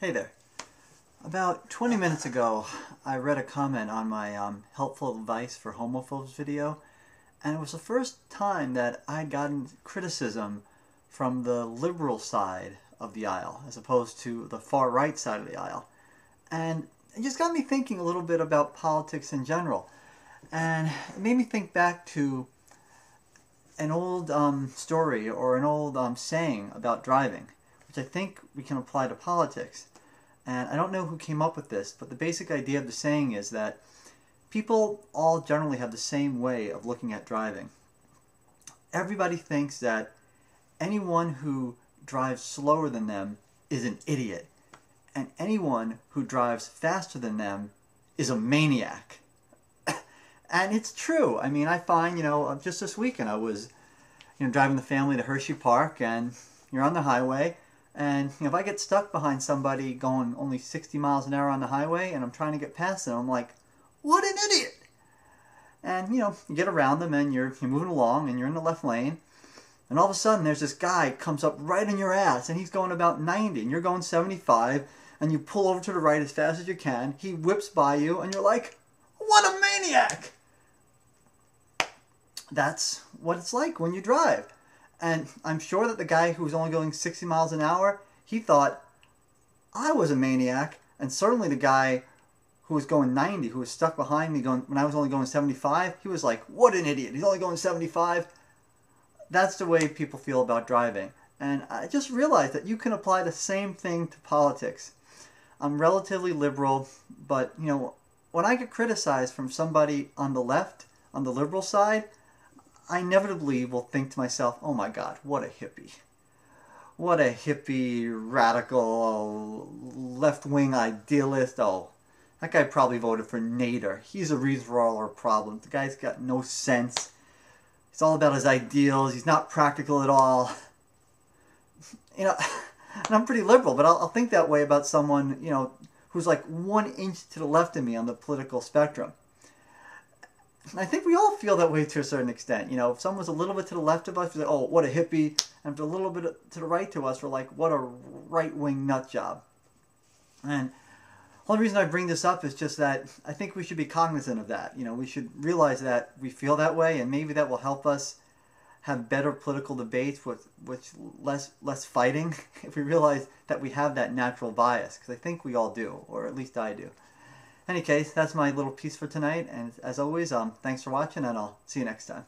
Hey there. About 20 minutes ago, I read a comment on my helpful advice for homophobes video, and it was the first time that I'd gotten criticism from the liberal side of the aisle, as opposed to the far right side of the aisle. And it just got me thinking a little bit about politics in general. And it made me think back to an old story or an old saying about driving, which I think we can apply to politics. And I don't know who came up with this, but the basic idea of the saying is that people all generally have the same way of looking at driving. Everybody thinks that anyone who drives slower than them is an idiot, and anyone who drives faster than them is a maniac. And it's true. I mean, I find, just this weekend I was, driving the family to Hershey Park, and you're on the highway, and if I get stuck behind somebody going only 60 miles an hour on the highway, and I'm trying to get past them, I'm like, what an idiot! And, you get around them, and you're moving along, and you're in the left lane, and all of a sudden there's this guy comes up right in your ass, and he's going about 90, and you're going 75, and you pull over to the right as fast as you can, he whips by you, and you're like, what a maniac! That's what it's like when you drive. And I'm sure that the guy who was only going 60 miles an hour, he thought I was a maniac. And certainly the guy who was going 90, who was stuck behind me when I was only going 75, he was like, what an idiot. He's only going 75. That's the way people feel about driving. And I just realized that you can apply the same thing to politics. I'm relatively liberal, but when I get criticized from somebody on the left, on the liberal side, I inevitably will think to myself, oh my God, what a hippie. What a hippie, radical, left-wing idealist. Oh, that guy probably voted for Nader. He's a reason for all our problems. The guy's got no sense. He's all about his ideals. He's not practical at all. And I'm pretty liberal, but I'll think that way about someone, who's like 1 inch to the left of me on the political spectrum. I think we all feel that way to a certain extent. If someone's a little bit to the left of us, we're like, oh, what a hippie. And if they're a little bit to the right to us, we're like, what a right-wing nut job. And the only reason I bring this up is just that I think we should be cognizant of that. We should realize that we feel that way, and maybe that will help us have better political debates with less fighting if we realize that we have that natural bias, because I think we all do, or at least I do. In any case, that's my little piece for tonight, and as always, thanks for watching, and I'll see you next time.